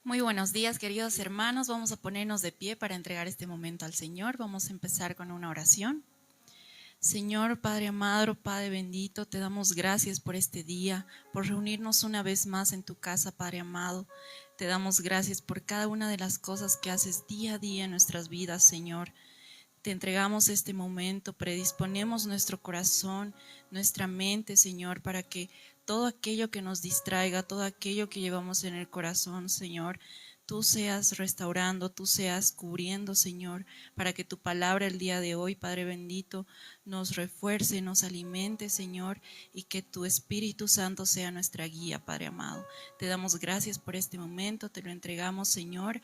Muy buenos días, queridos hermanos. Vamos a ponernos de pie para entregar este momento al Señor. Vamos a empezar con una oración. Señor, Padre amado, Padre bendito, te damos gracias por este día, por reunirnos una vez más en tu casa, Padre amado. Te damos gracias por cada una de las cosas que haces día a día en nuestras vidas, Señor. Te entregamos este momento, predisponemos nuestro corazón, nuestra mente, Señor, para que todo aquello que nos distraiga, todo aquello que llevamos en el corazón, Señor, tú seas restaurando, tú seas cubriendo, Señor, para que tu palabra el día de hoy, Padre bendito, nos refuerce, nos alimente, Señor, y que tu Espíritu Santo sea nuestra guía, Padre amado. Te damos gracias por este momento, te lo entregamos, Señor.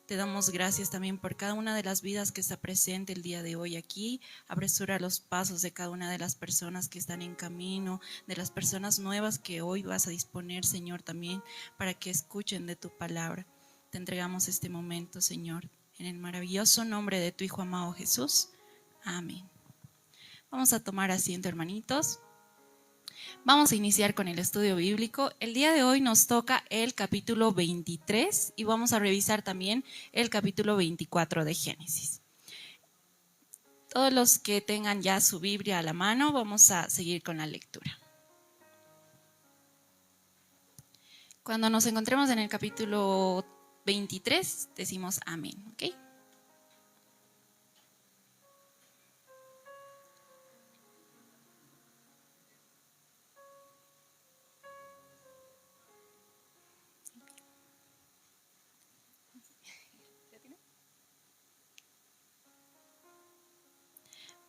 Te damos gracias también por cada una de las vidas que está presente el día de hoy aquí. Apresura los pasos de cada una de las personas que están en camino, de las personas nuevas que hoy vas a disponer, Señor, también para que escuchen de tu palabra. Te entregamos este momento, Señor, en el maravilloso nombre de tu Hijo amado Jesús. Amén. Vamos a tomar asiento, hermanitos. Vamos a iniciar con el estudio bíblico. El día de hoy nos toca el capítulo 23 y vamos a revisar también el capítulo 24 de Génesis. Todos los que tengan ya su Biblia a la mano, vamos a seguir con la lectura. Cuando nos encontremos en el capítulo 23, decimos amén, ¿ok?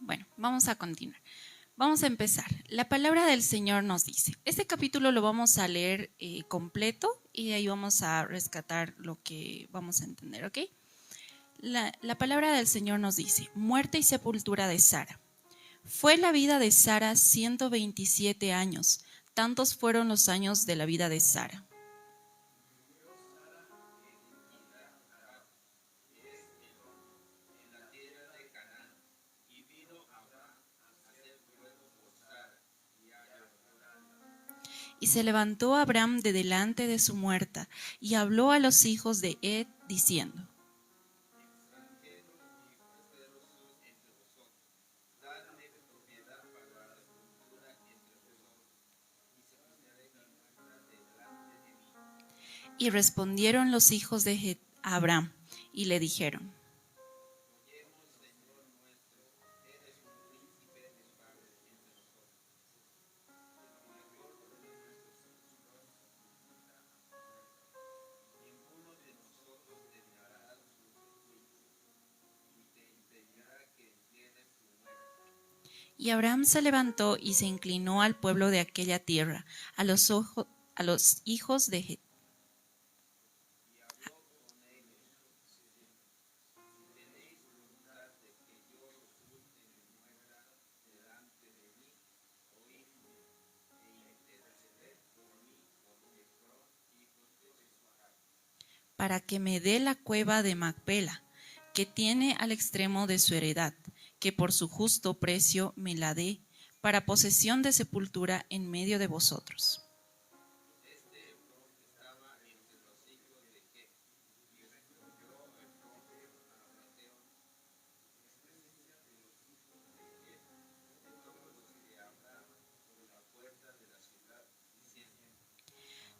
Bueno, vamos a continuar. Vamos a empezar. La palabra del Señor nos dice, este capítulo lo vamos a leer completo y ahí vamos a rescatar lo que vamos a entender, ¿ok? La palabra del Señor nos dice, muerte y sepultura de Sara. Fue la vida de Sara 127 años, tantos fueron los años de la vida de Sara. Y se levantó Abraham de delante de su muerta, y habló a los hijos de Ed, diciendo, y respondieron los hijos de Ed a Abraham, y le dijeron, y Abraham se levantó y se inclinó al pueblo de aquella tierra, a los hijos de Het. Para que me dé la cueva de Macpela, que tiene al extremo de su heredad, que por su justo precio me la dé, para posesión de sepultura en medio de vosotros.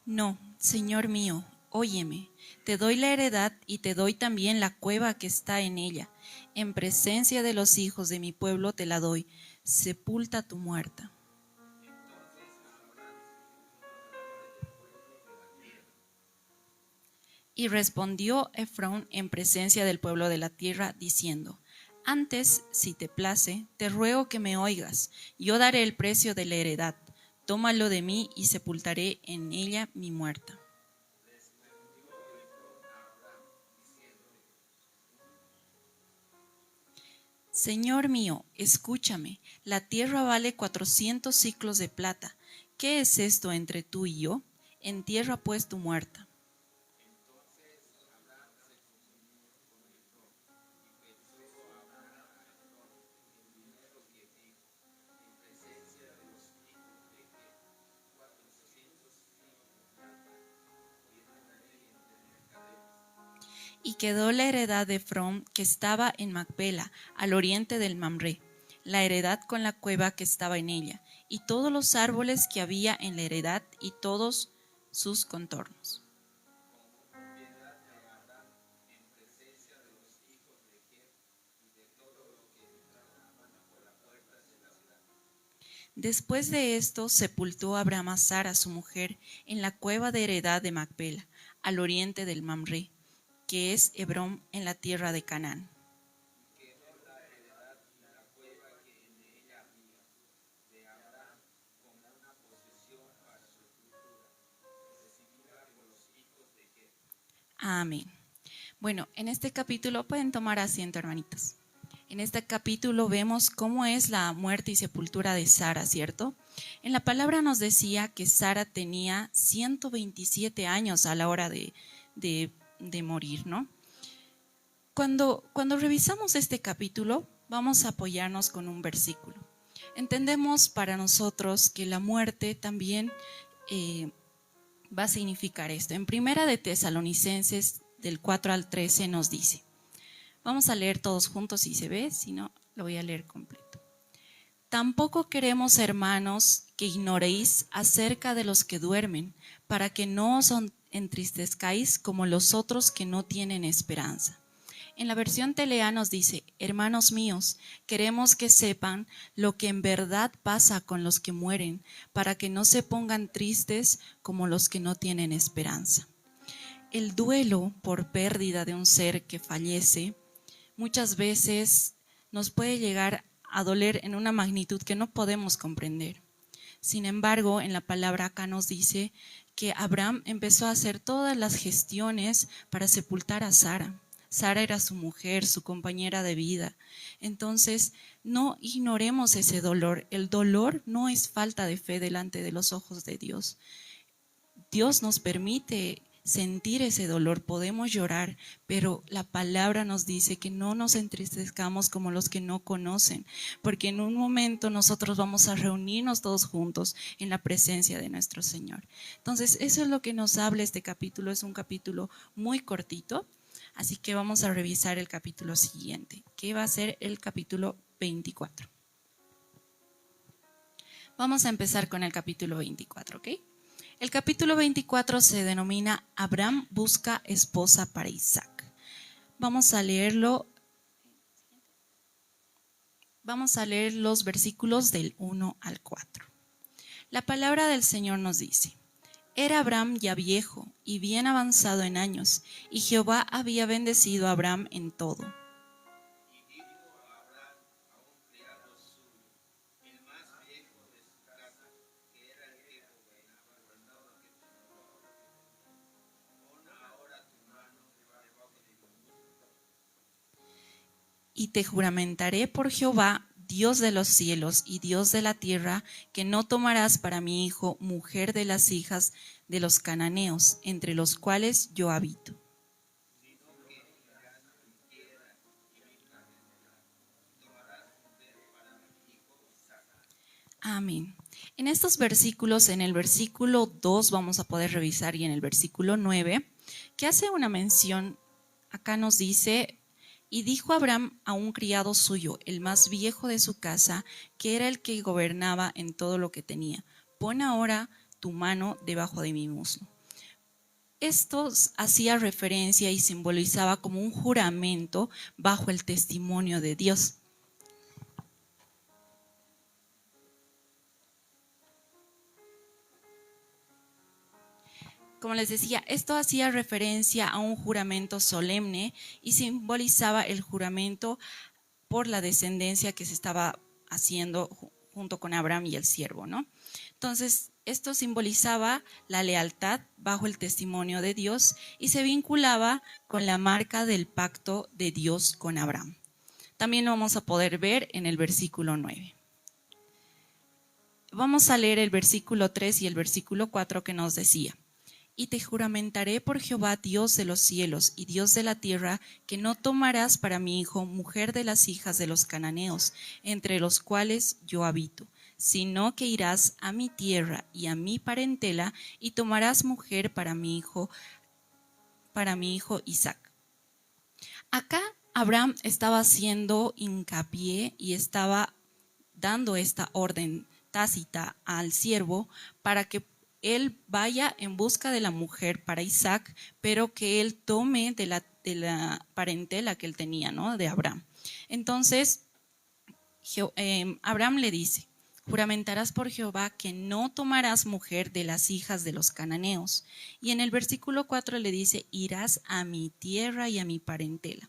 No, Señor mío, óyeme, te doy la heredad y te doy también la cueva que está en ella. En presencia de los hijos de mi pueblo te la doy. Sepulta tu muerta. Y respondió Efrón en presencia del pueblo de la tierra, diciendo, antes, si te place, te ruego que me oigas, yo daré el precio de la heredad, tómalo de mí y sepultaré en ella mi muerta. Señor mío, escúchame, la tierra vale 400 siclos de plata. ¿Qué es esto entre tú y yo? Entierra pues tu muerta. Y quedó la heredad de Efrón que estaba en Macpela, al oriente del Mamre, la heredad con la cueva que estaba en ella, y todos los árboles que había en la heredad y todos sus contornos. Después de esto sepultó Abraham a Sara su mujer en la cueva de heredad de Macpela, al oriente del Mamre, que es Hebrón en la tierra de Canaán. Amén. Bueno, en este capítulo pueden tomar asiento, hermanitos. En este capítulo vemos cómo es la muerte y sepultura de Sara, ¿cierto? En la palabra nos decía que Sara tenía 127 años a la hora de morir, ¿no? Cuando revisamos este capítulo, vamos a apoyarnos con un versículo. Entendemos para nosotros que la muerte también va a significar esto. En Primera de Tesalonicenses, del 4 al 13, nos dice. Vamos a leer todos juntos si se ve, si no, lo voy a leer completo. Tampoco queremos, hermanos, que ignoréis acerca de los que duermen, para que no os entristezcáis como los otros que no tienen esperanza. En la versión Telea nos dice, hermanos míos, queremos que sepan lo que en verdad pasa con los que mueren, para que no se pongan tristes como los que no tienen esperanza. El duelo por pérdida de un ser que fallece muchas veces nos puede llegar a doler en una magnitud que no podemos comprender. Sin embargo, en la palabra acá nos dice que Abraham empezó a hacer todas las gestiones para sepultar a Sara. Sara era su mujer, su compañera de vida. Entonces, no ignoremos ese dolor. El dolor no es falta de fe delante de los ojos de Dios. Dios nos permite sentir ese dolor, podemos llorar, pero la palabra nos dice que no nos entristezcamos como los que no conocen, porque en un momento nosotros vamos a reunirnos todos juntos en la presencia de nuestro Señor. Entonces, eso es lo que nos habla este capítulo. Es un capítulo muy cortito, así que vamos a revisar el capítulo siguiente, que va a ser el capítulo 24. Vamos a empezar con el capítulo 24, ¿ok? El capítulo 24 se denomina Abraham busca esposa para Isaac. Vamos a leerlo. Vamos a leer los versículos del 1 al 4. La palabra del Señor nos dice, era Abraham ya viejo y bien avanzado en años, y Jehová había bendecido a Abraham en todo. Y te juramentaré por Jehová, Dios de los cielos y Dios de la tierra, que no tomarás para mi hijo mujer de las hijas de los cananeos, entre los cuales yo habito. Amén. En estos versículos, en el versículo 2 vamos a poder revisar, y en el versículo 9, que hace una mención, acá nos dice, y dijo Abraham a un criado suyo, el más viejo de su casa, que era el que gobernaba en todo lo que tenía, pon ahora tu mano debajo de mi muslo. Esto hacía referencia y simbolizaba como un juramento bajo el testimonio de Dios. Como les decía, esto hacía referencia a un juramento solemne y simbolizaba el juramento por la descendencia que se estaba haciendo junto con Abraham y el siervo, ¿no? Entonces, esto simbolizaba la lealtad bajo el testimonio de Dios y se vinculaba con la marca del pacto de Dios con Abraham. También lo vamos a poder ver en el versículo 9. Vamos a leer el versículo 3 y el versículo 4 que nos decía. Y te juramentaré por Jehová, Dios de los cielos y Dios de la tierra, que no tomarás para mi hijo mujer de las hijas de los cananeos, entre los cuales yo habito, sino que irás a mi tierra y a mi parentela y tomarás mujer para mi hijo Isaac. Acá Abraham estaba haciendo hincapié y estaba dando esta orden tácita al siervo para que él vaya en busca de la mujer para Isaac, pero que él tome de la parentela que él tenía, ¿no? De Abraham. Entonces, Abraham le dice: juramentarás por Jehová que no tomarás mujer de las hijas de los cananeos. Y en el versículo 4 le dice: irás a mi tierra y a mi parentela.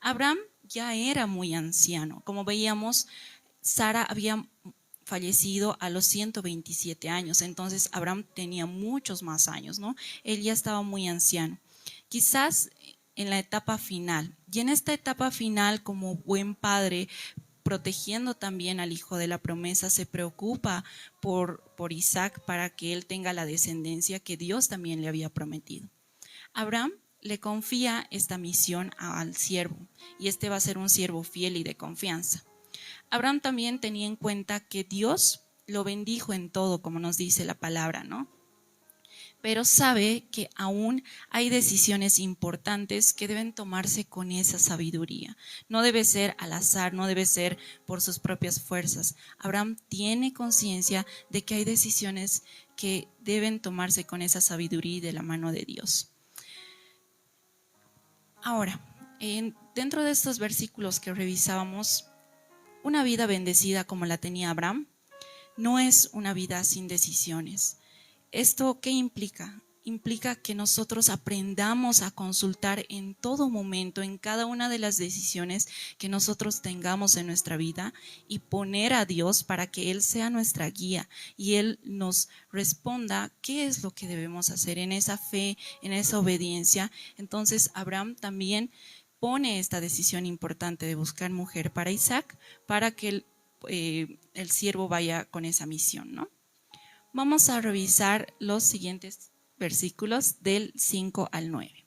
Abraham ya era muy anciano. Como veíamos, Sara había fallecido a los 127 años, entonces Abraham tenía muchos más años, ¿no? Él ya estaba muy anciano. Quizás en la etapa final, y en esta etapa final, como buen padre, protegiendo también al hijo de la promesa, se preocupa por Isaac para que él tenga la descendencia que Dios también le había prometido. Abraham le confía esta misión al siervo, y este va a ser un siervo fiel y de confianza. Abraham también tenía en cuenta que Dios lo bendijo en todo, como nos dice la palabra, ¿no? Pero sabe que aún hay decisiones importantes que deben tomarse con esa sabiduría. No debe ser al azar, no debe ser por sus propias fuerzas. Abraham tiene conciencia de que hay decisiones que deben tomarse con esa sabiduría y de la mano de Dios. Ahora, dentro de estos versículos que revisábamos, una vida bendecida como la tenía Abraham no es una vida sin decisiones. ¿Esto qué implica? Implica que nosotros aprendamos a consultar en todo momento, en cada una de las decisiones que nosotros tengamos en nuestra vida, y poner a Dios para que Él sea nuestra guía y Él nos responda qué es lo que debemos hacer en esa fe, en esa obediencia. Entonces Abraham también pone esta decisión importante de buscar mujer para Isaac, para que el siervo vaya con esa misión, ¿no? Vamos a revisar los siguientes versículos del 5 al 9.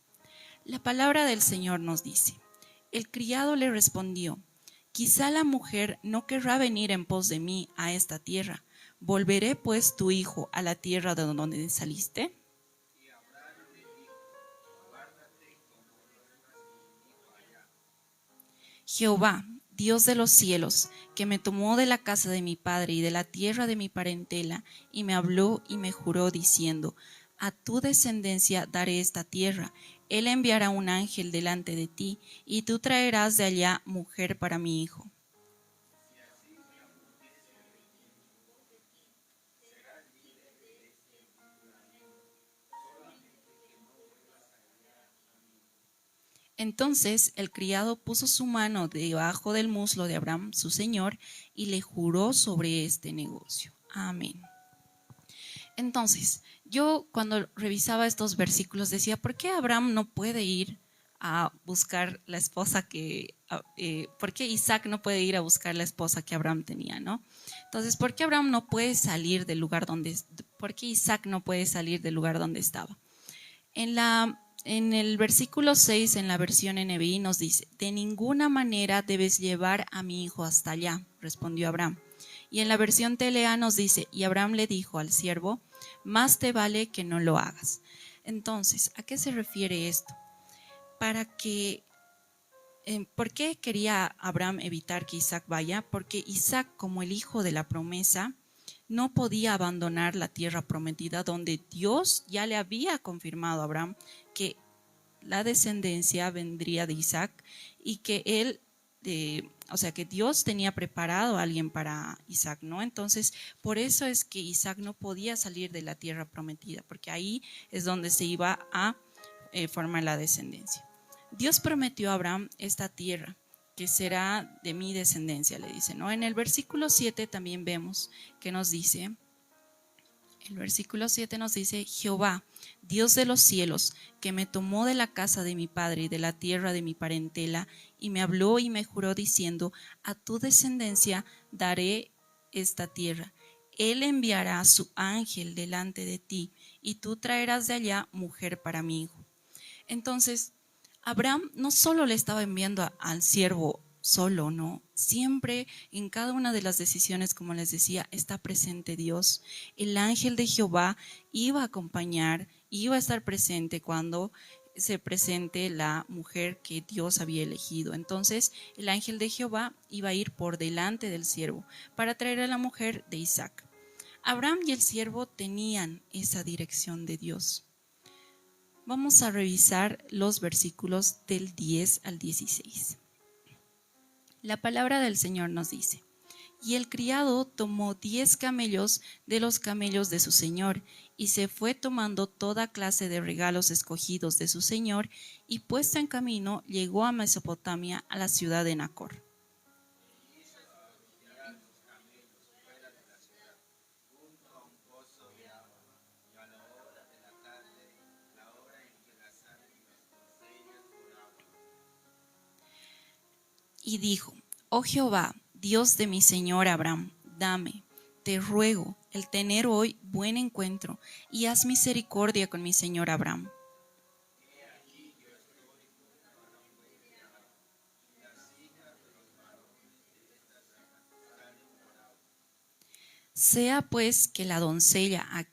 La palabra del Señor nos dice: el criado le respondió: quizá la mujer no querrá venir en pos de mí a esta tierra. ¿Volveré pues tu hijo a la tierra de donde saliste? Jehová, Dios de los cielos, que me tomó de la casa de mi padre y de la tierra de mi parentela, y me habló y me juró diciendo: a tu descendencia daré esta tierra. Él enviará un ángel delante de ti, y tú traerás de allá mujer para mi hijo. Entonces el criado puso su mano debajo del muslo de Abraham, su señor, y le juró sobre este negocio. Amén. Entonces, yo cuando revisaba estos versículos decía: ¿por qué Abraham no puede ir a buscar la esposa por qué Isaac no puede ir a buscar la esposa que Abraham tenía, ¿no? Entonces, ¿por qué Abraham no puede salir del lugar por qué Isaac no puede salir del lugar donde estaba? En el versículo 6, en la versión NBI, nos dice: de ninguna manera debes llevar a mi hijo hasta allá, respondió Abraham. Y en la versión TLA nos dice: y Abraham le dijo al siervo: más te vale que no lo hagas. Entonces, ¿a qué se refiere esto? ¿Por qué quería Abraham evitar que Isaac vaya? Porque Isaac, como el hijo de la promesa, no podía abandonar la tierra prometida, donde Dios ya le había confirmado a Abraham que la descendencia vendría de Isaac, y que que Dios tenía preparado a alguien para Isaac, ¿no? Entonces, por eso es que Isaac no podía salir de la tierra prometida, porque ahí es donde se iba a formar la descendencia. Dios prometió a Abraham esta tierra, que será de mi descendencia, le dice, ¿no? En el versículo 7 también vemos que nos dice, el versículo 7 nos dice: Jehová, Dios de los cielos, que me tomó de la casa de mi padre y de la tierra de mi parentela, y me habló y me juró diciendo: a tu descendencia daré esta tierra. Él enviará a su ángel delante de ti, y tú traerás de allá mujer para mi hijo. Entonces, Abraham no solo le estaba enviando al siervo solo, ¿no? Siempre en cada una de las decisiones, como les decía, está presente Dios. El ángel de Jehová iba a acompañar, iba a estar presente cuando se presente la mujer que Dios había elegido. Entonces el ángel de Jehová iba a ir por delante del siervo para traer a la mujer de Isaac. Abraham y el siervo tenían esa dirección de Dios. Vamos a revisar los versículos del 10 al 16. La palabra del Señor nos dice: y el criado tomó 10 camellos de los camellos de su señor, y se fue tomando toda clase de regalos escogidos de su señor, y puesto en camino llegó a Mesopotamia, a la ciudad de Nacor. Y dijo: oh Jehová, Dios de mi señor Abraham, dame, te ruego, el tener hoy buen encuentro, y haz misericordia con mi señor Abraham. Sea pues que la doncella a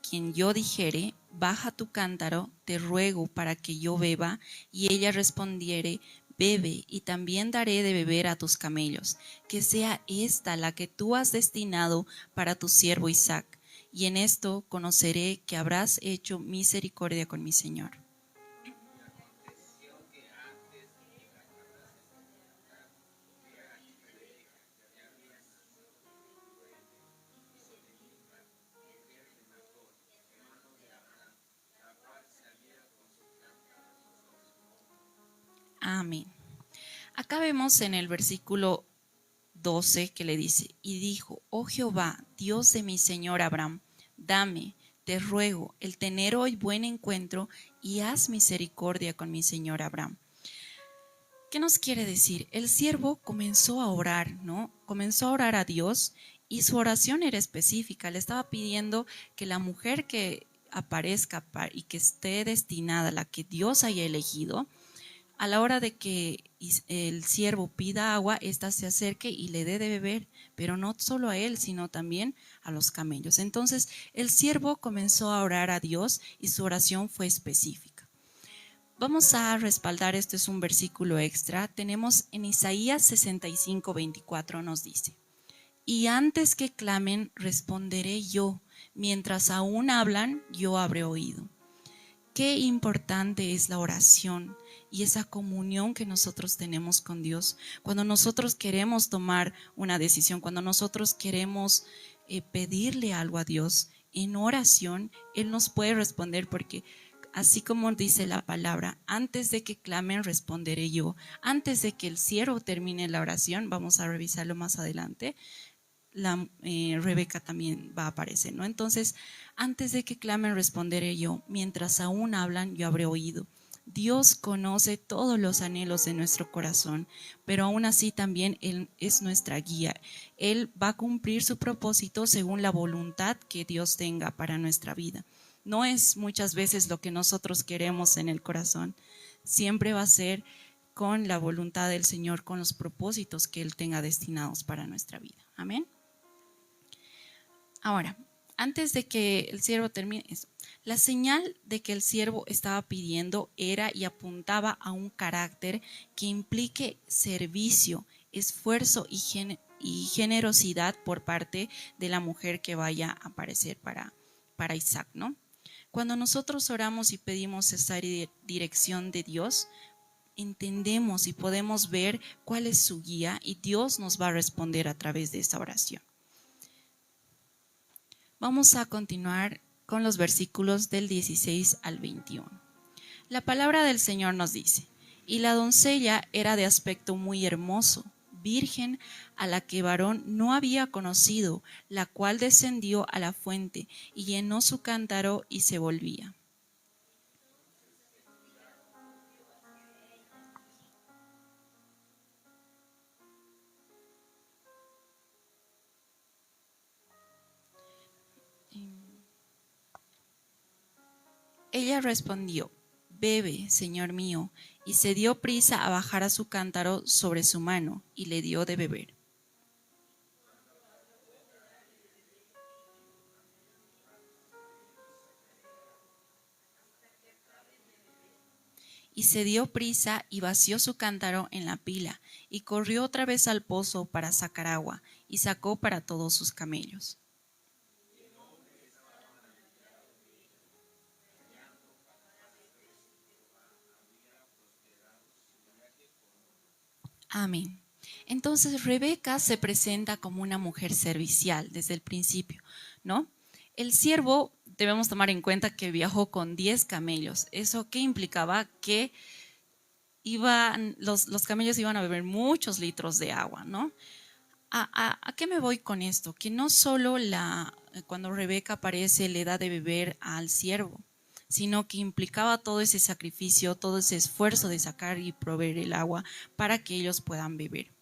quien yo dijere: baja tu cántaro, te ruego, para que yo beba, y ella respondiere: bebe, y también daré de beber a tus camellos, que sea esta la que tú has destinado para tu siervo Isaac, y en esto conoceré que habrás hecho misericordia con mi señor. Amén. Acá vemos en el versículo 12 que le dice: y dijo: oh Jehová, Dios de mi señor Abraham, dame, te ruego, el tener hoy buen encuentro, y haz misericordia con mi señor Abraham. ¿Qué nos quiere decir? El siervo comenzó a orar, ¿no? Comenzó a orar a Dios, y su oración era específica. Le estaba pidiendo que la mujer que aparezca y que esté destinada, la que Dios haya elegido, a la hora de que el siervo pida agua, ésta se acerque y le dé de beber, pero no solo a él, sino también a los camellos. Entonces el siervo comenzó a orar a Dios, y su oración fue específica. Vamos a respaldar, esto es un versículo extra. Tenemos en Isaías 65, 24, nos dice: y antes que clamen, responderé yo; mientras aún hablan, yo habré oído. Qué importante es la oración y esa comunión que nosotros tenemos con Dios. Cuando nosotros queremos tomar una decisión, cuando nosotros queremos pedirle algo a Dios en oración, Él nos puede responder, porque así como dice la palabra: antes de que clamen, responderé yo. Antes de que el siervo termine la oración, vamos a revisarlo más adelante, Rebeca también va a aparecer, ¿no? Entonces, antes de que clamen, responderé yo; mientras aún hablan, yo habré oído. Dios conoce todos los anhelos de nuestro corazón, pero aún así también Él es nuestra guía. Él va a cumplir su propósito según la voluntad que Dios tenga para nuestra vida. No es muchas veces lo que nosotros queremos en el corazón, siempre va a ser con la voluntad del Señor, con los propósitos que Él tenga destinados para nuestra vida. Amén. Ahora, antes de que el siervo termine eso, la señal de que el siervo estaba pidiendo era y apuntaba a un carácter que implique servicio, esfuerzo y generosidad por parte de la mujer que vaya a aparecer para Isaac, ¿no? Cuando nosotros oramos y pedimos esa dirección de Dios, entendemos y podemos ver cuál es su guía, y Dios nos va a responder a través de esa oración. Vamos a continuar con los versículos del 16 al 21. La palabra del Señor nos dice: y la doncella era de aspecto muy hermoso, virgen, a la que varón no había conocido, la cual descendió a la fuente y llenó su cántaro y se volvía. Ella respondió: bebe, señor mío, y se dio prisa a bajar a su cántaro sobre su mano, y le dio de beber. Y se dio prisa y vació su cántaro en la pila, y corrió otra vez al pozo para sacar agua, y sacó para todos sus camellos. Amén. Entonces Rebeca se presenta como una mujer servicial desde el principio, ¿no? El siervo, debemos tomar en cuenta que viajó con 10 camellos. ¿Eso qué implicaba? Que los camellos iban a beber muchos litros de agua, ¿no? ¿A qué me voy con esto? Que no solo cuando Rebeca aparece le da de beber al siervo, sino que implicaba todo ese sacrificio, todo ese esfuerzo de sacar y proveer el agua para que ellos puedan beber.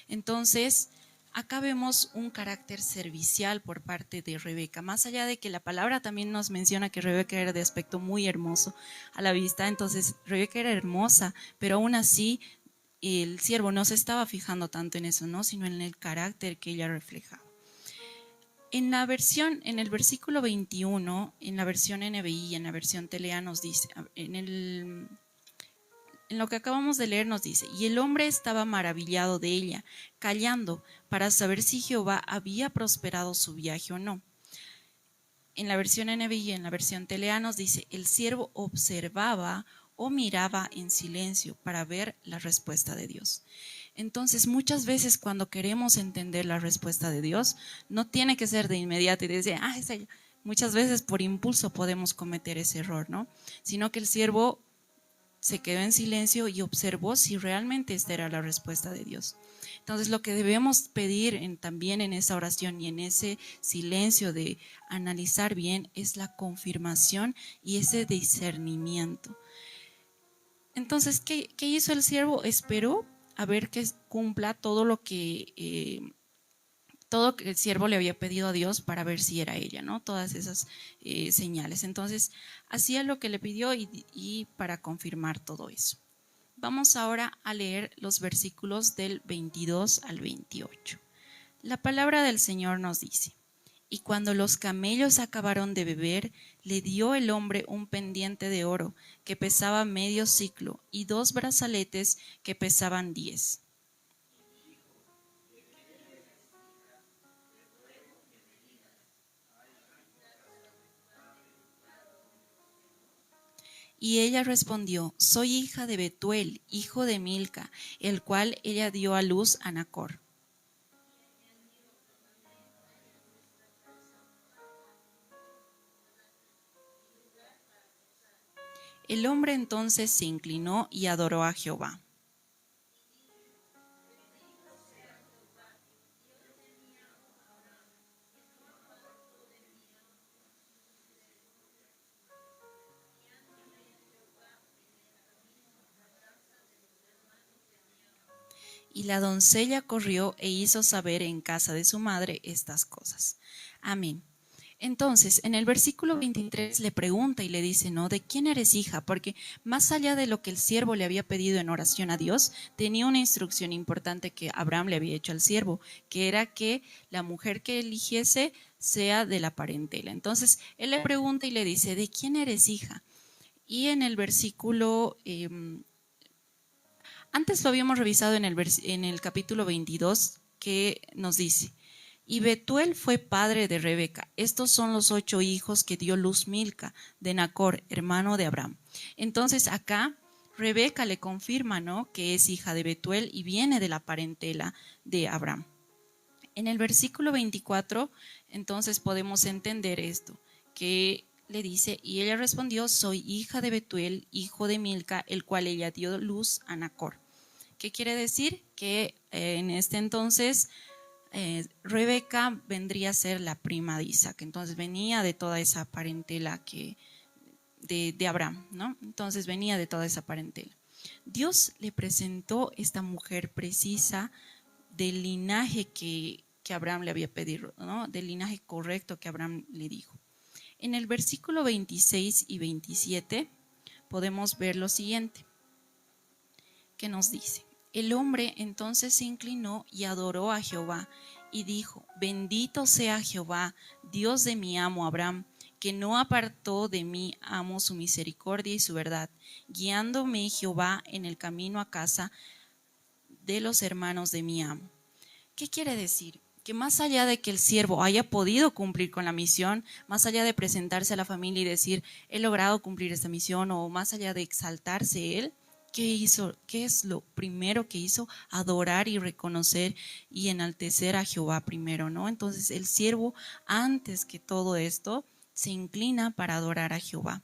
Entonces, acá vemos un carácter servicial por parte de Rebeca, más allá de que la palabra también nos menciona que Rebeca era de aspecto muy hermoso a la vista. Entonces Rebeca era hermosa, pero aún así el siervo no se estaba fijando tanto en eso, ¿no? Sino en el carácter que ella reflejaba. En el versículo 21, en la versión NBI, en la versión Telea nos dice, en lo que acabamos de leer nos dice: y el hombre estaba maravillado de ella, callando, para saber si Jehová había prosperado su viaje o no. En la versión NBI, en la versión Telea nos dice: el siervo observaba o miraba en silencio para ver la respuesta de Dios. Entonces, muchas veces cuando queremos entender la respuesta de Dios, no tiene que ser de inmediato y decir, es ella. Muchas veces por impulso podemos cometer ese error, ¿no? Sino que el siervo se quedó en silencio y observó si realmente esta era la respuesta de Dios. Entonces, lo que debemos pedir también en esa oración y en ese silencio de analizar bien es la confirmación y ese discernimiento. Entonces, ¿qué hizo el siervo? Esperó a ver que cumpla todo lo que el siervo le había pedido a Dios para ver si era ella, ¿no? Todas esas señales. Entonces, hacía lo que le pidió y para confirmar todo eso. Vamos ahora a leer los versículos del 22 al 28. La palabra del Señor nos dice: y cuando los camellos acabaron de beber, le dio el hombre un pendiente de oro que pesaba medio siclo y 2 brazaletes que pesaban 10. Y ella respondió: soy hija de Betuel, hijo de Milca, el cual ella dio a luz a Nacor. El hombre entonces se inclinó y adoró a Jehová. Y la doncella corrió e hizo saber en casa de su madre estas cosas. Amén. Entonces, en el versículo 23 le pregunta y le dice, ¿no? ¿De quién eres hija? Porque más allá de lo que el siervo le había pedido en oración a Dios, tenía una instrucción importante que Abraham le había hecho al siervo, que era que la mujer que eligiese sea de la parentela. Entonces, él le pregunta y le dice, ¿de quién eres hija? Y en el versículo... antes lo habíamos revisado en el capítulo 22, que nos dice: y Betuel fue padre de Rebeca. Estos son los 8 hijos que dio luz Milca de Nacor, hermano de Abraham. Entonces acá Rebeca le confirma, ¿no?, que es hija de Betuel y viene de la parentela de Abraham. En el versículo 24, entonces podemos entender esto, que le dice: y ella respondió, soy hija de Betuel, hijo de Milca, el cual ella dio luz a Nacor. ¿Qué quiere decir? Que en este entonces Rebeca vendría a ser la prima de Isaac, entonces venía de toda esa parentela de Abraham, ¿no? Entonces venía de toda esa parentela. Dios le presentó esta mujer precisa del linaje que Abraham le había pedido, ¿no?, del linaje correcto que Abraham le dijo. En el versículo 26 y 27 podemos ver lo siguiente, que nos dice: el hombre entonces se inclinó y adoró a Jehová y dijo: bendito sea Jehová, Dios de mi amo Abraham, que no apartó de mi amo su misericordia y su verdad, guiándome Jehová en el camino a casa de los hermanos de mi amo. ¿Qué quiere decir? Que más allá de que el siervo haya podido cumplir con la misión, más allá de presentarse a la familia y decir, he logrado cumplir esta misión, o más allá de exaltarse él, ¿qué hizo? ¿Qué es lo primero que hizo? Adorar y reconocer y enaltecer a Jehová primero, ¿no? Entonces el siervo, antes que todo esto, se inclina para adorar a Jehová.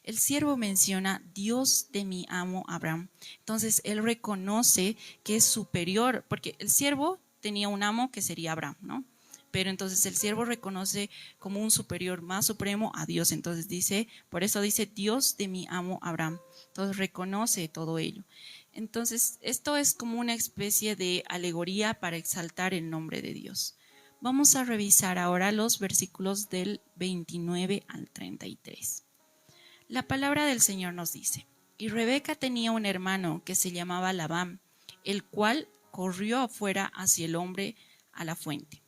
El siervo menciona Dios de mi amo Abraham. Entonces él reconoce que es superior, porque el siervo tenía un amo que sería Abraham, ¿no? Pero entonces el siervo reconoce como un superior más supremo a Dios. Entonces dice, por eso dice Dios de mi amo Abraham. Entonces reconoce todo ello. Entonces esto es como una especie de alegoría para exaltar el nombre de Dios. Vamos a revisar ahora los versículos del 29 al 33. La palabra del Señor nos dice, y Rebeca tenía un hermano que se llamaba Labán, el cual corrió afuera hacia el hombre a la fuente.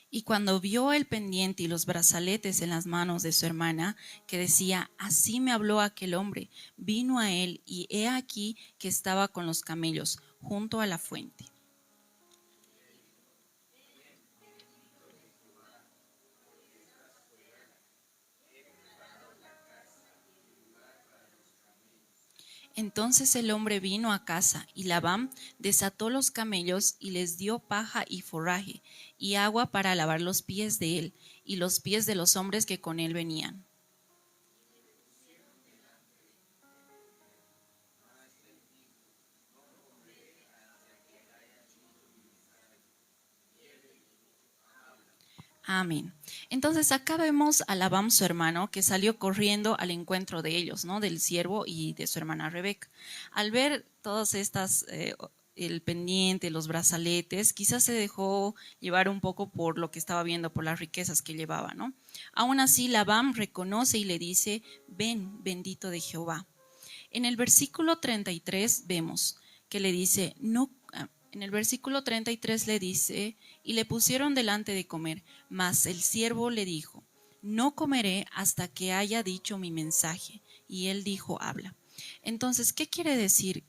Y cuando vio el pendiente y los brazaletes en las manos de su hermana, que decía, así me habló aquel hombre, vino a él, y he aquí que estaba con los camellos junto a la fuente. Entonces el hombre vino a casa, y Labán desató los camellos y les dio paja y forraje, y agua para lavar los pies de él, y los pies de los hombres que con él venían. Amén. Entonces acá vemos a Labán, su hermano, que salió corriendo al encuentro de ellos, ¿no? Del siervo y de su hermana Rebeca. Al ver todas estas, el pendiente, los brazaletes, quizás se dejó llevar un poco por lo que estaba viendo, por las riquezas que llevaba, ¿no? Aún así, Labán reconoce y le dice, ven, bendito de Jehová. En el versículo 33 vemos que le dice, no, en el versículo 33 le dice, y le pusieron delante de comer, mas el siervo le dijo, no comeré hasta que haya dicho mi mensaje. Y él dijo, habla. Entonces, ¿qué quiere decir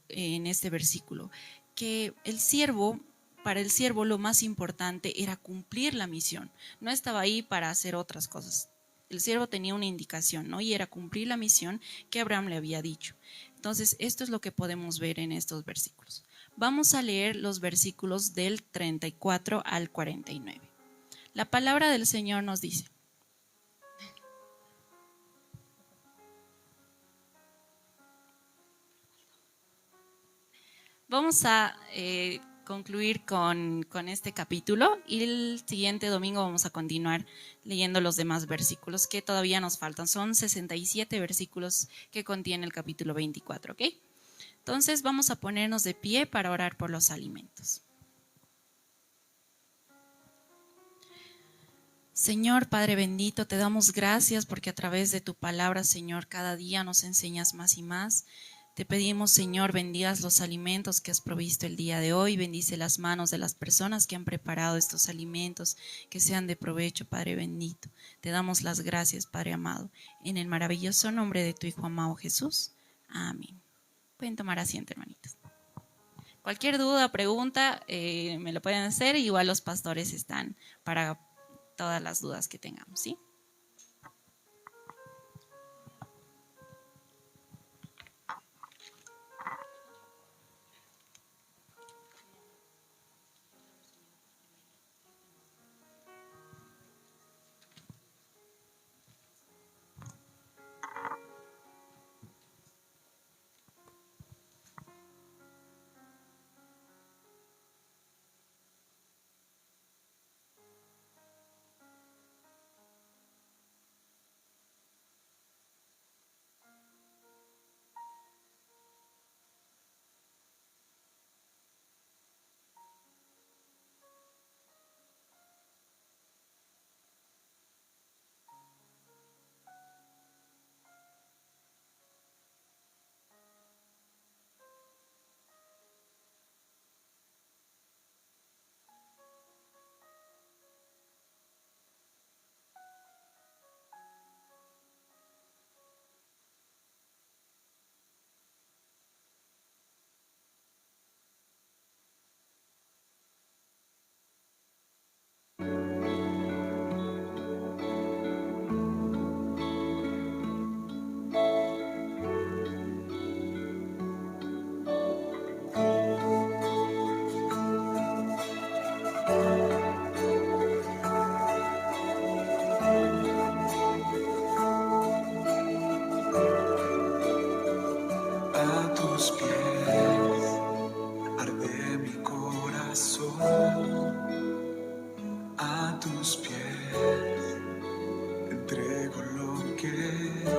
en este versículo? Que el siervo, para el siervo lo más importante era cumplir la misión, no estaba ahí para hacer otras cosas. El siervo tenía una indicación, ¿no? Y era cumplir la misión que Abraham le había dicho. Entonces, esto es lo que podemos ver en estos versículos. Vamos a leer los versículos del 34 al 49. La palabra del Señor nos dice, vamos a concluir con este capítulo y el siguiente domingo vamos a continuar leyendo los demás versículos que todavía nos faltan. Son 67 versículos que contiene el capítulo 24, ¿ok? Entonces vamos a ponernos de pie para orar por los alimentos. Señor Padre bendito, te damos gracias porque a través de tu palabra, Señor, cada día nos enseñas más y más. Te pedimos, Señor, bendigas los alimentos que has provisto el día de hoy, bendice las manos de las personas que han preparado estos alimentos, que sean de provecho, Padre bendito. Te damos las gracias, Padre amado, en el maravilloso nombre de tu Hijo amado Jesús. Amén. Pueden tomar asiento, hermanitos. Cualquier duda, pregunta, me lo pueden hacer. Igual los pastores están para todas las dudas que tengamos, ¿sí?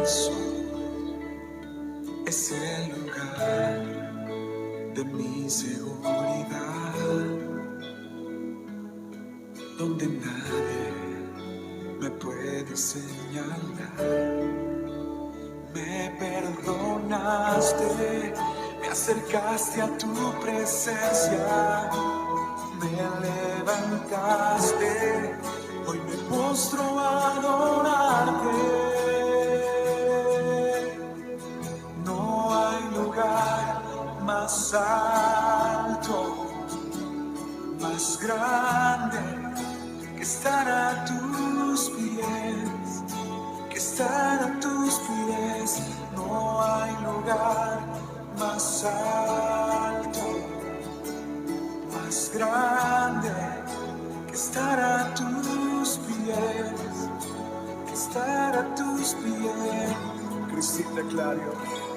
corazón es el lugar de mi seguridad, donde nadie me puede señalar. Me perdonaste, me acercaste a tu presencia, me levantaste, hoy me postro a adorarte. No hay lugar más alto, más grande que estar a tus pies, que estar a tus pies. No hay lugar más alto, más grande que estar a tus pies, que estar a tus pies. Cristina Clario.